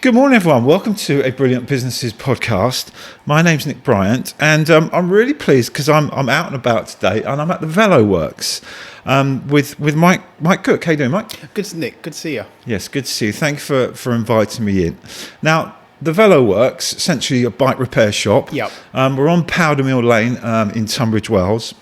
Good morning, everyone. Welcome to a Brilliant Businesses podcast. My name's Nick Bryant, and I'm really pleased because I'm out and about today, and I'm at the Velo Works with Mike Cook. How you doing, Mike? Good, Nick. Good to see you. Yes, good to see you. Thank you for inviting me in. Now, the Velo Works, essentially a bike repair shop. Yep. We're on Powder Mill Lane in Tunbridge Wells.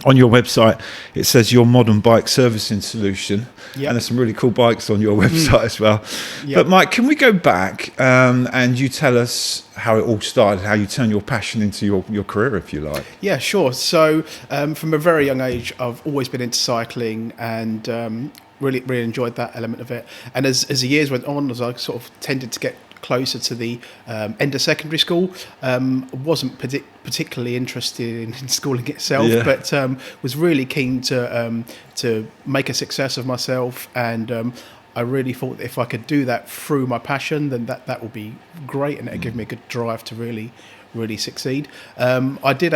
On your website, it says your modern bike servicing solution. Yep. And there's some really cool bikes on your website as well. Yep. But Mike, can we go back and you tell us how it all started, how you turn your passion into your career, if you like? Yeah, sure. So from a very young age, I've always been into cycling and really enjoyed that element of it. And as the years went on, as I sort of tended to get closer to the end of secondary school, wasn't particularly interested in schooling itself, but was really keen to make a success of myself, and I really thought that if I could do that through my passion, then that would be great, and it'd give me a good drive to really succeed. I did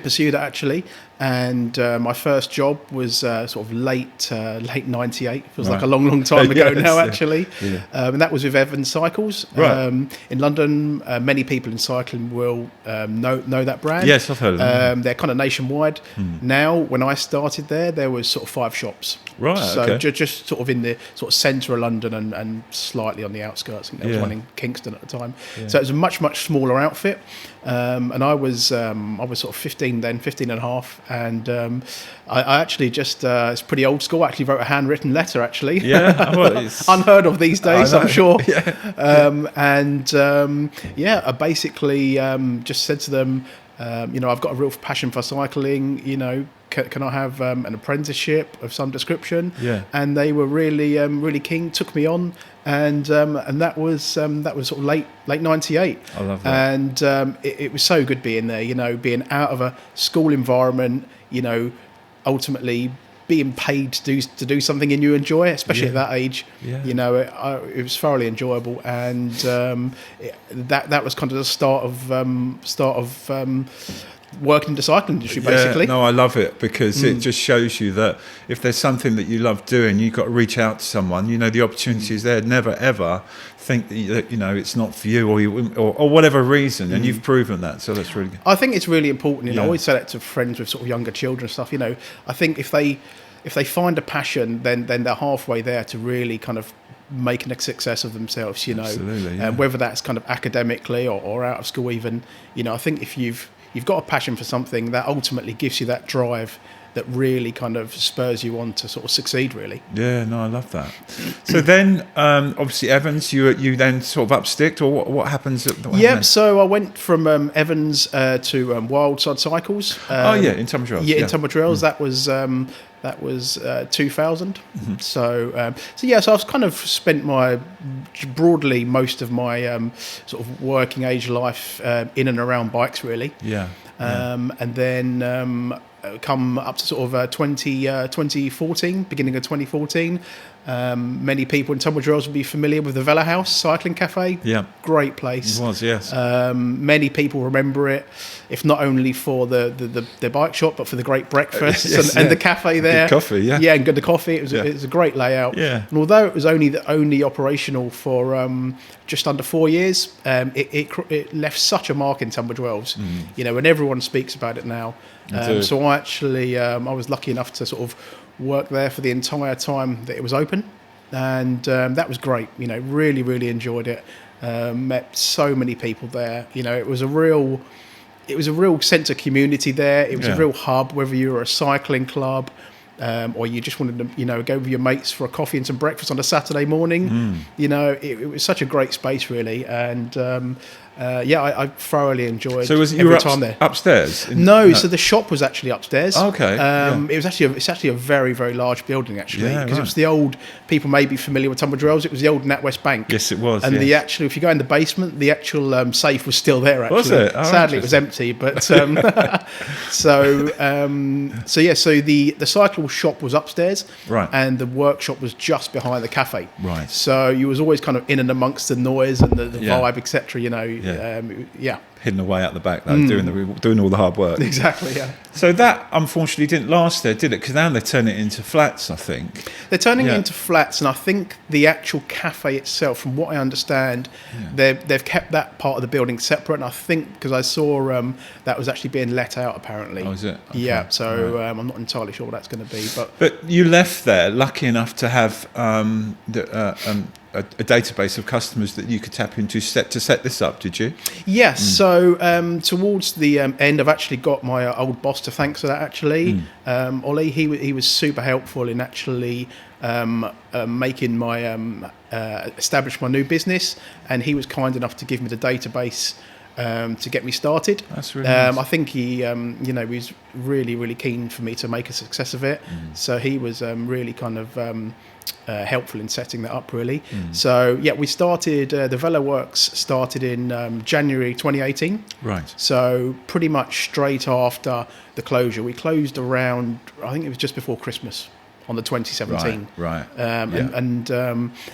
pursue that actually, and my first job was sort of late '98. Feels like a long time ago now, actually. Yeah. And that was with Evans Cycles in London. Many people in cycling will know that brand. Yes, I've heard of them. They're kind of nationwide. Now, when I started there was sort of 5 shops. Right. So okay. just sort of in the sort of centre of London and slightly on the outskirts. I think there was one in Kingston at the time. Yeah. So it was a much smaller outfit. And I was sort of 15 and a half. And I actually it's pretty old school. I actually wrote a handwritten letter, actually. Yeah, well, unheard of these days, I'm sure. Yeah. I basically just said to them, I've got a real passion for cycling. Can I have an apprenticeship of some description? Yeah. And they were really keen. Took me on, and that was sort of late '98. I love that. And it was so good being there. Being out of a school environment. Ultimately being paid to do something you enjoy, especially at that age. Yeah. It was thoroughly enjoyable, and that was kind of the start of working in the cycling industry, basically. No, I love it because it just shows you that if there's something that you love doing, you've got to reach out to someone. The opportunity is there. Never ever think that it's not for you or whatever reason, and you've proven that. So that's really good. I think it's really important. I always say that to friends with sort of younger children and stuff. I think if they find a passion, then they're halfway there to really kind of making a success of themselves. Absolutely, yeah. Whether that's kind of academically or out of school even. I think if you've got a passion for something, that ultimately gives you that drive that really kind of spurs you on to sort of succeed, really. Yeah, no, I love that. So then, obviously, Evans, you then sort of upsticked, or what happens? So I went from Evans to Wildside Cycles. In Tunbridge Wells. In Tunbridge Wells. That was 2000. Mm-hmm. So I've kind of spent broadly most of my sort of working age life in and around bikes, really. Yeah. And then come up to sort of 2014, beginning of 2014. Many people in Tunbridge Wells will be familiar with the Velo House Cycling Cafe. Yeah. Great place. It was, yes. Many people remember it, if not only for the bike shop, but for the great breakfast and the cafe there. Good coffee, yeah. Yeah, and the coffee. It was a great layout. Yeah. And although it was only operational for just under 4 years, it left such a mark in Tunbridge Wells. And everyone speaks about it now. So I actually I was lucky enough to sort of work there for the entire time that it was open, and that was great. Really enjoyed it. Met so many people there. It was a real sense of community there. It was a real hub, whether you were a cycling club or you just wanted to go with your mates for a coffee and some breakfast on a Saturday morning. It was such a great space, really, and I thoroughly enjoyed. So you were time there upstairs? So the shop was actually upstairs. Okay. It's actually a very, very large building, actually, because it was the old. People may be familiar with Tunbridge Wells. It was the old NatWest Bank. Yes, it was. And if you go in the basement, the actual safe was still there. Actually, was it? Sadly, it was empty. But so the cycle shop was upstairs, right, and the workshop was just behind the cafe. Right. So you was always kind of in and amongst the noise and the vibe, etc. hidden away out the back, though, doing all the hard work. Exactly, yeah. So that unfortunately didn't last there, did it? Because now they're turning it into flats, I think. They're turning it into flats, and I think the actual cafe itself, from what I understand, they've kept that part of the building separate. And I think because I saw that was actually being let out apparently. Oh, is it? Okay. Yeah. So I'm not entirely sure what that's going to be, but you left there lucky enough to have a database of customers that you could tap into to set this up, did you? Yes. So towards the end, I've actually got my old boss to thank for that. Actually, Ollie, he was super helpful in actually making my establish my new business, and he was kind enough to give me the database to get me started. That's really nice. I think he was really, really keen for me to make a success of it. So he was really kind of helpful in setting that up, really. So we started the Velo Works started in January 2018. Right. So pretty much straight after the closure. We closed around, I think it was just before Christmas on the 2017. Right. And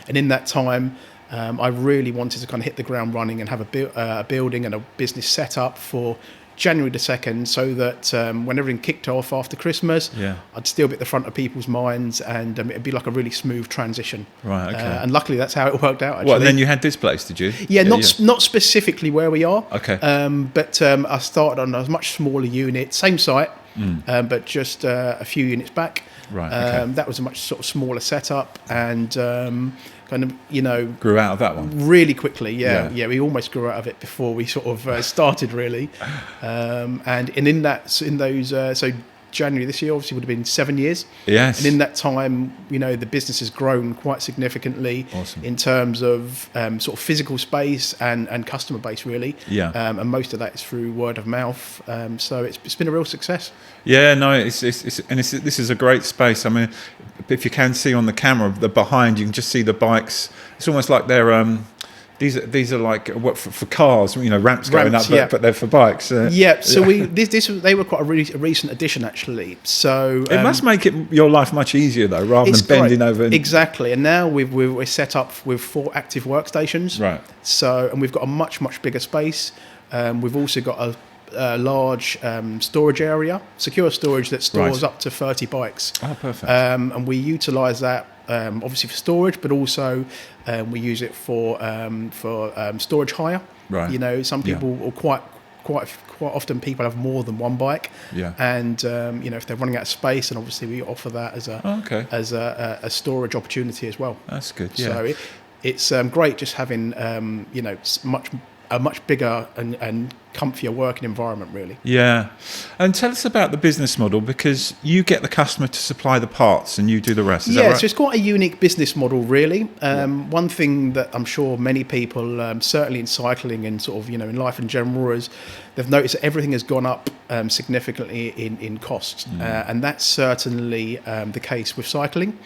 in that time, I really wanted to kind of hit the ground running and have a building and a business set up for January the 2nd, so that when everything kicked off after Christmas, I'd still be at the front of people's minds, and it'd be like a really smooth transition. Right, okay. And luckily that's how it worked out, actually. Well, and then you had this place, did you? Yeah, not specifically where we are. Okay. But I started on a much smaller unit, same site, but just a few units back. Right, okay. That was a much sort of smaller setup, and kind of, grew out of that one really quickly. Yeah. We almost grew out of it before we sort of started, really. And in those so January this year obviously would have been 7 years. Yes. And in that time, the business has grown quite significantly. Awesome. In terms of sort of physical space and customer base, really. Yeah. And most of that is through word of mouth. So it's been a real success. Yeah, no, this is a great space. I mean, if you can see on the camera, the behind, you can just see the bikes. It's almost like they're these are like what for cars, ramps going up, but they're for bikes. So they were quite a recent addition, actually. So it must make your life much easier, though, rather than bending over. Exactly, and now we're set up with 4 active workstations. Right. So, and we've got a much bigger space. We've also got a large storage area, secure storage that stores up to 30 bikes. Oh, perfect. And we utilise that obviously for storage, but also we use it for storage hire. Right. Some people or quite often people have more than one bike. Yeah. And if they're running out of space, and obviously we offer that as a storage opportunity as well. That's good. Yeah. So it's great just having a much bigger and comfier working environment, really. Yeah. And tell us about the business model, because you get the customer to supply the parts and you do the rest. Is that right? So it's quite a unique business model, really. One thing that I'm sure many people, certainly in cycling and sort of, in life in general, is they've noticed that everything has gone up significantly in costs. And that's certainly the case with cycling.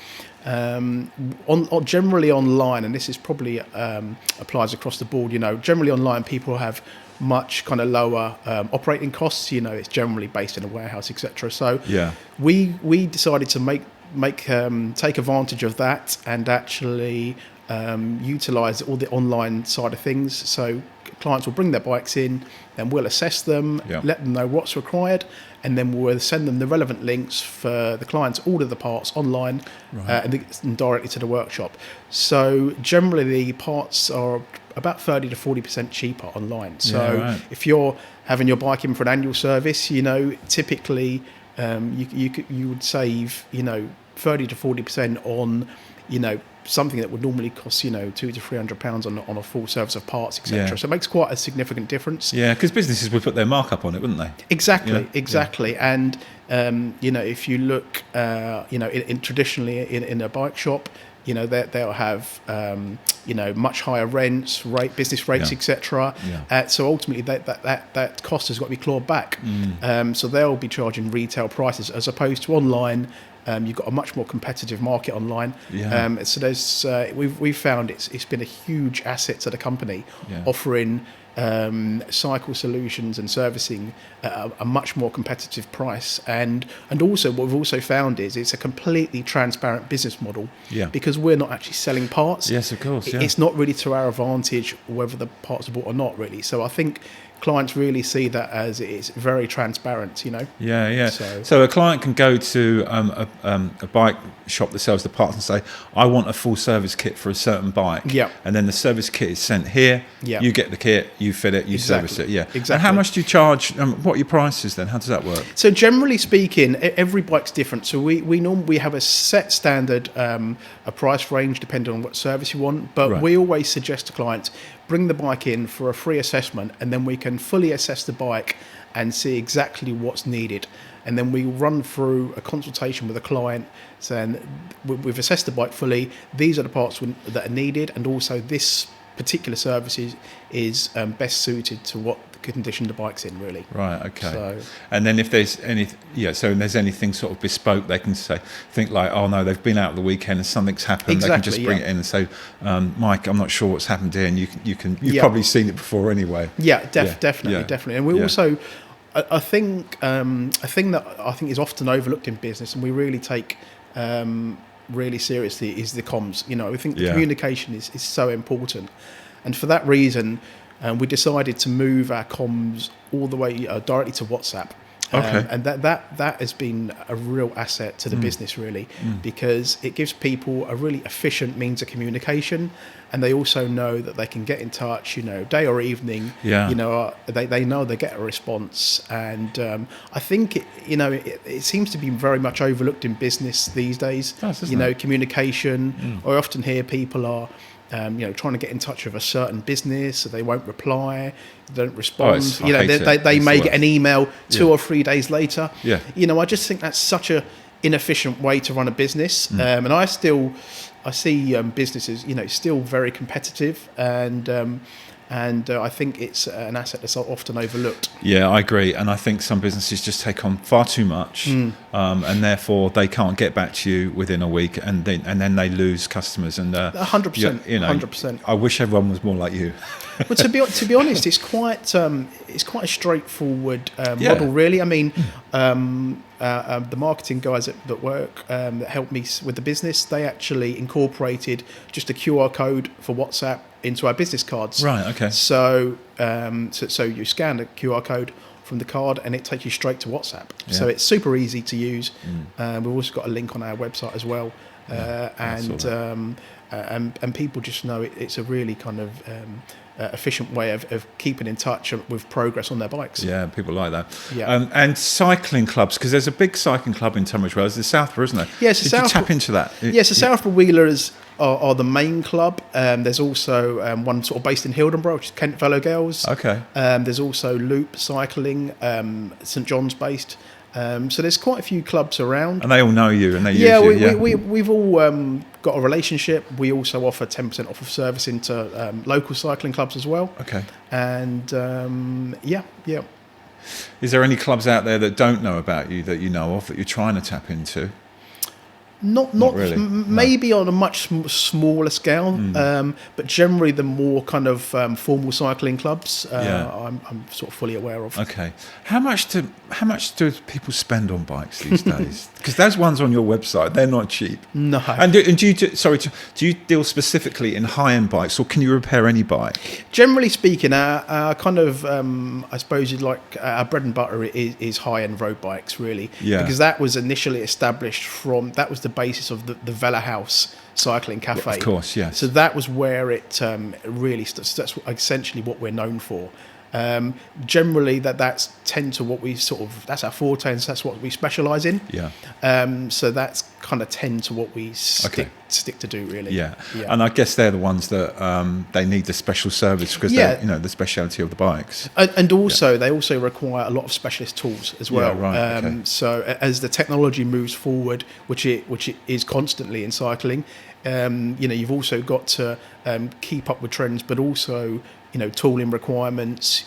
Generally online, and this is probably applies across the board, generally online people have much kind of lower operating costs. It's generally based in a warehouse, etc. So we decided to take advantage of that and actually utilize all the online side of things. So clients will bring their bikes in, then we'll assess them, let them know what's required, and then we'll send them the relevant links for the clients to order the parts online and directly to the workshop. So generally the parts are about 30 to 40% cheaper online. So if you're having your bike in for an annual service, typically you would save 30 to 40% on something that would normally cost £200 to £300 on a full service of parts, etc. So it makes quite a significant difference. Yeah, because businesses would put their markup on it, wouldn't they? Exactly. And if you look in traditionally in a bike shop, they'll have much higher business rates, etc. So ultimately that cost has got to be clawed back. So they'll be charging retail prices as opposed to online. You've got a much more competitive market online. So there's we've found it's been a huge asset to the company, offering cycle solutions and servicing at a much more competitive price, and also what we've also found is it's a completely transparent business model, because we're not actually selling parts. Yes, of course. It's not really to our advantage whether the parts are bought or not, really. So I think clients really see that as it's very transparent, Yeah. So a client can go to a bike shop that sells the parts and say, I want a full service kit for a certain bike. Yeah. And then the service kit is sent here. Yeah. You get the kit, you fit it, you service it. Yeah. Exactly. And how much do you charge? What are your prices then? How does that work? So generally speaking, every bike's different. So we normally have a set standard a price range depending on what service you want. But we always suggest to clients, bring the bike in for a free assessment, and then we can fully assess the bike and see exactly what's needed. And then we run through a consultation with the client saying, we've assessed the bike fully, these are the parts that are needed, and also this particular service is best suited to what condition the bike's in, really. Right. Okay. So, and then if there's anything sort of bespoke, they can think like, oh no, they've been out the weekend and something's happened. Exactly, they can just bring it in and say, Mike, I'm not sure what's happened here, and you've probably seen it before anyway. Yeah, definitely. And we also, a thing that I think is often overlooked in business, and we really take really seriously, is the comms. I think the communication is so important, and for that reason, we decided to move our comms all the way directly to WhatsApp. Okay. And that has been a real asset to the business, really, because it gives people a really efficient means of communication, and they also know that they can get in touch, day or evening. Yeah. They know they get a response, and I think it seems to be very much overlooked in business these days. Doesn't it? Communication. I often hear people are trying to get in touch with a certain business, so they won't reply, they don't respond. They may get an email 2 or 3 days later. Yeah. I just think that's such a inefficient way to run a business. And I see businesses, still very competitive, and I think it's an asset that's often overlooked. Yeah, I agree, and I think some businesses just take on far too much, and therefore they can't get back to you within a week, and then they lose customers. And 100%, 100%. I wish everyone was more like you. But to be honest, it's quite a straightforward model, really. I mean, the marketing guys that work that helped me with the business, they actually incorporated just a QR code for WhatsApp into our business cards. Right. Okay. So you scan the QR code from the card, and it takes you straight to WhatsApp. Yeah. So it's super easy to use. We've also got a link on our website as well, and people just know it's a really kind of efficient way of keeping in touch with progress on their bikes. Yeah, people like that. Yeah. And cycling clubs, because there's a big cycling club in Tunbridge Wells. There's Southborough, isn't there? Yes, Did you tap into that? Yes, the Southborough Wheelers are the main club. There's also one sort of based in Hildenborough, which is Kent Velo Girls. Okay. There's also Loop Cycling, St John's based. So there's quite a few clubs around. And they all know you, and they use you. We've all got a relationship. We also offer 10% off of service into local cycling clubs as well. Okay. And yeah. Is there any clubs out there that don't know about you that you know of that you're trying to tap into? Not really. Maybe on a much smaller scale, but generally the more kind of formal cycling clubs, I'm sort of fully aware of. Okay, how much do people spend on bikes these days? Because those ones on your website, they're not cheap. No. And do you deal specifically in high-end bikes, or can you repair any bike? Generally speaking, our kind of I suppose you'd like our bread and butter is high-end road bikes, really. Yeah. Because that was initially established that was the basis of the Velo House cycling cafe. Of course, yes. So that was where it really that's essentially what we're known for. Generally, that's our forte, and that's what we specialise in. Yeah. So that's kind of tend to what we stick to do, really. Yeah. And I guess they're the ones that they need the special service because they're the speciality of the bikes. And also they also require a lot of specialist tools as well. Yeah, right. Okay. So as the technology moves forward, which it is constantly in cycling, you've also got to keep up with trends, but also tooling requirements.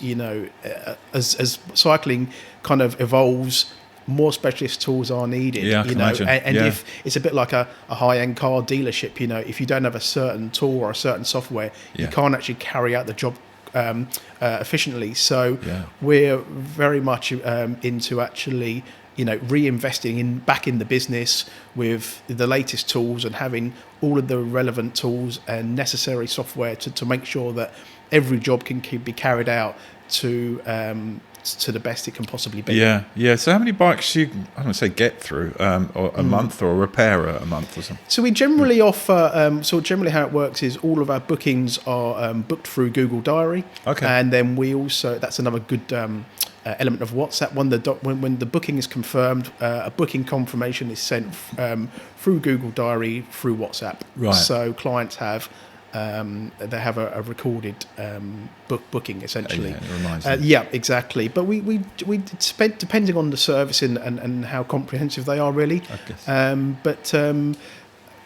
As cycling kind of evolves, more specialist tools are needed. Yeah, I can imagine. If it's a bit like a high-end car dealership, if you don't have a certain tool or a certain software, you can't actually carry out the job efficiently. So we're very much into actually reinvesting back in the business with the latest tools and having all of the relevant tools and necessary software to make sure that every job can be carried out to the best it can possibly be. Yeah. So how many bikes do you, I don't want to say get through, or a month, or a repair a month or something? So we generally offer, generally how it works is all of our bookings are booked through Google Diary. Okay. And then we also, that's another good element of WhatsApp. When the booking is confirmed, a booking confirmation is sent through Google Diary through WhatsApp. Right. So clients have they have a recorded booking essentially. Yeah, it reminds them. Yeah, exactly. But we depending on the service and how comprehensive they are really.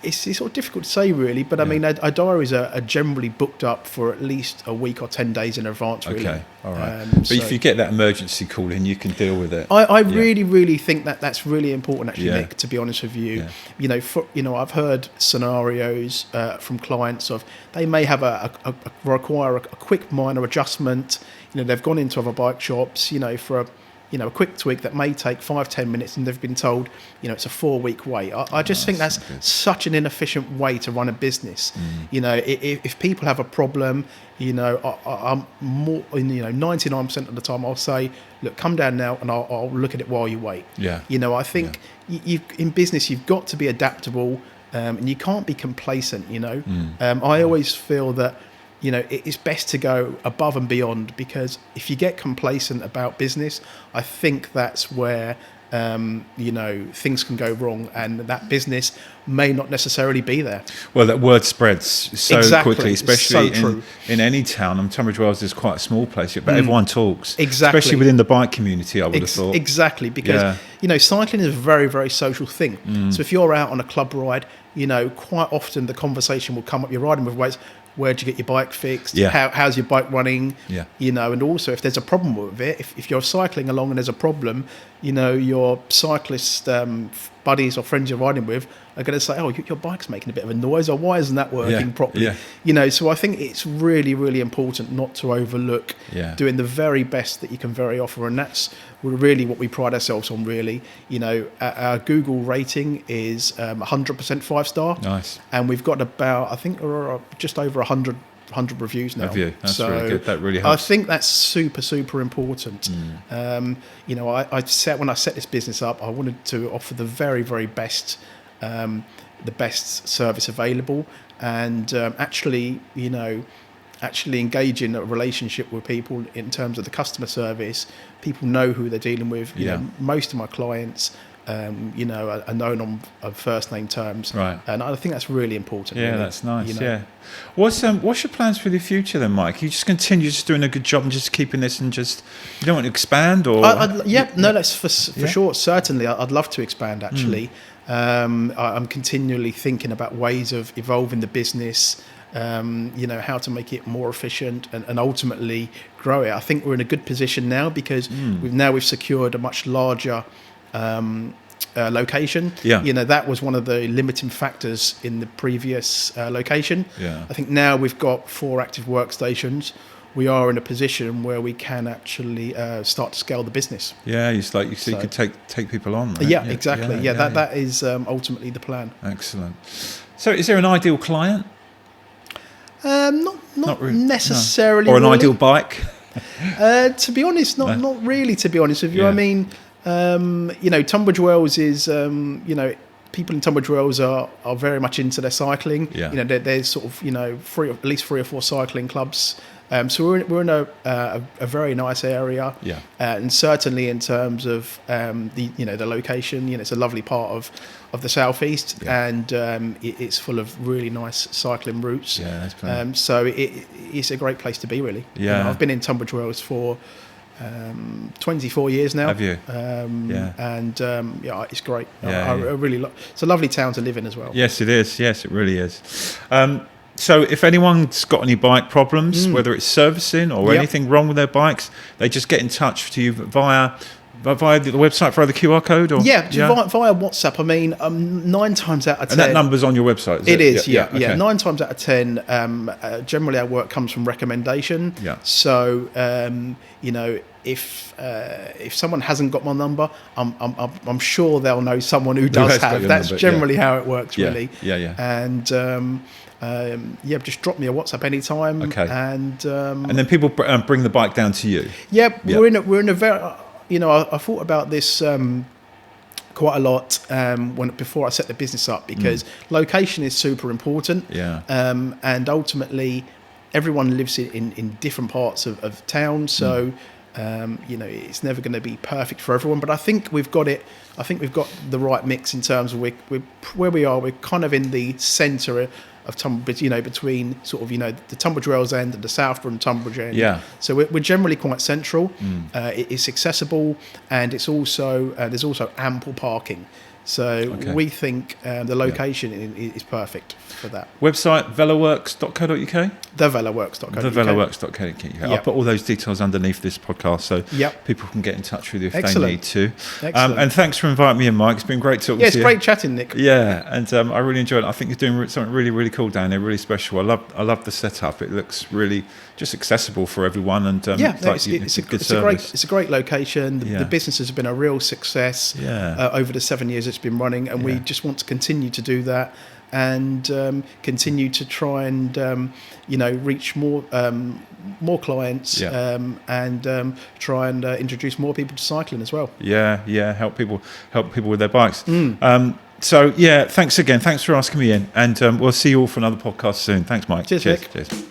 It's sort of difficult to say really, but I mean, our diaries are generally booked up for at least a week or 10 days in advance really. Okay, all right. But if you get that emergency call in, you can deal with it. I really think that's really important actually, Nick, to be honest with you. Yeah. I've heard scenarios from clients of they may have require a quick minor adjustment. They've gone into other bike shops, for a quick tweak that may take 5-10 minutes, and they've been told, it's a 4-week wait. I just think that's such an inefficient way to run a business. If people have a problem, I'm more, 99% of the time I'll say, look, come down now, and I'll look at it while you wait. Yeah. I think in business you've got to be adaptable, and you can't be complacent. I always feel that. It's best to go above and beyond, because if you get complacent about business, I think that's where, things can go wrong, and that business may not necessarily be there. Well, that word spreads so quickly, especially in any town. Tunbridge Wells is quite a small place, but everyone talks. Exactly. Especially within the bike community, I would have thought. Exactly, because, cycling is a very, very social thing. So if you're out on a club ride, quite often the conversation will come up, you're riding with weights. Where'd you get your bike fixed? Yeah. How's your bike running? Yeah. And also if there's a problem with it, if you're cycling along and there's a problem, your cyclist buddies or friends you're riding with are going to say, oh, your bike's making a bit of a noise, or why isn't that working properly? Yeah. So I think it's really, really important not to overlook doing the very best that you can offer, and that's really what we pride ourselves on really. Our Google rating is 100% 5-star. Nice. And we've got about, I think we're just over 100 reviews now. Have you? That's really good. That really helps. I think that's super, super important. When I set this business up, I wanted to offer the very, very best, the best service available, and actually engage in a relationship with people in terms of the customer service. People know who they're dealing with. Most of my clients are known on first name terms, right? And I think that's really important. Yeah, really. That's nice. Yeah. What's your plans for the future then, Mike? You just continue just doing a good job and just keeping this, and just you don't want to expand, or that's for sure. Certainly, I'd love to expand. Actually, I'm continually thinking about ways of evolving the business. How to make it more efficient and ultimately grow it. I think we're in a good position now because we've secured a much larger location. That was one of the limiting factors in the previous location. I think now we've got 4 active workstations. We are in a position where we can actually start to scale the business. Yeah, you could take people on, right? Yeah, exactly. That is ultimately the plan. Excellent. So is there an ideal client? Not really, necessarily. No. Or an ideal bike? To be honest, not really. To be honest with you, I mean, Tunbridge Wells is, people in Tunbridge Wells are very much into their cycling. Yeah. There's sort of at least 3 or 4 cycling clubs. So we're in a very nice area. Yeah. And certainly in terms of the location, it's a lovely part of the southeast, and it's full of really nice cycling routes. Yeah, that's plenty. So it's a great place to be, really. Yeah. I've been in Tunbridge Wells for 24 years now. Have you? And it's great. Yeah, I really it's a lovely town to live in as well. Yes, it is. Yes, it really is. So if anyone's got any bike problems, whether it's servicing or anything wrong with their bikes, they just get in touch to you via the website, via the QR code? Or? Via WhatsApp. I mean, 9 times out of 10... And that number's on your website, is it? It is, Okay. 9 times out of 10, generally our work comes from recommendation. Yeah. So, if someone hasn't got my number, I'm sure they'll know someone who does have. That's generally how it works, really. Yeah. just drop me a WhatsApp anytime. Okay. And then people bring the bike down to you. Yeah, we're in a very, I thought about this quite a lot before I set the business up, because location is super important. Yeah. And ultimately, everyone lives in different parts of town, so it's never going to be perfect for everyone. But I think we've got it. I think we've got the right mix in terms of we're where we are. We're kind of in the centre of Tunbridge, between sort of the Tunbridge Wells end and the Southbourne Tunbridge end. Yeah. So we're generally quite central. It's accessible, and it's also there's also ample parking. So we think the location is perfect for that. Website veloworks.co.uk? Theveloworks.co.uk. Theveloworks.co.uk. I'll put all those details underneath this podcast so people can get in touch with you if they need to. Excellent. And thanks for inviting me in, Mike. It's been great talking to you. Yeah, it's great chatting, Nick. Yeah, and I really enjoyed it. I think you're doing something really, really cool down there, really special. I love the setup. It looks really just accessible for everyone. And it's a great location. The business has been a real success over the 7 years it's been running, and we just want to continue to do that, and continue to try and reach more clients, and try and introduce more people to cycling as well. Help people with their bikes. So thanks again, thanks for asking me in, and we'll see you all for another podcast soon. Thanks, Mike. Cheers, Nick. Cheers.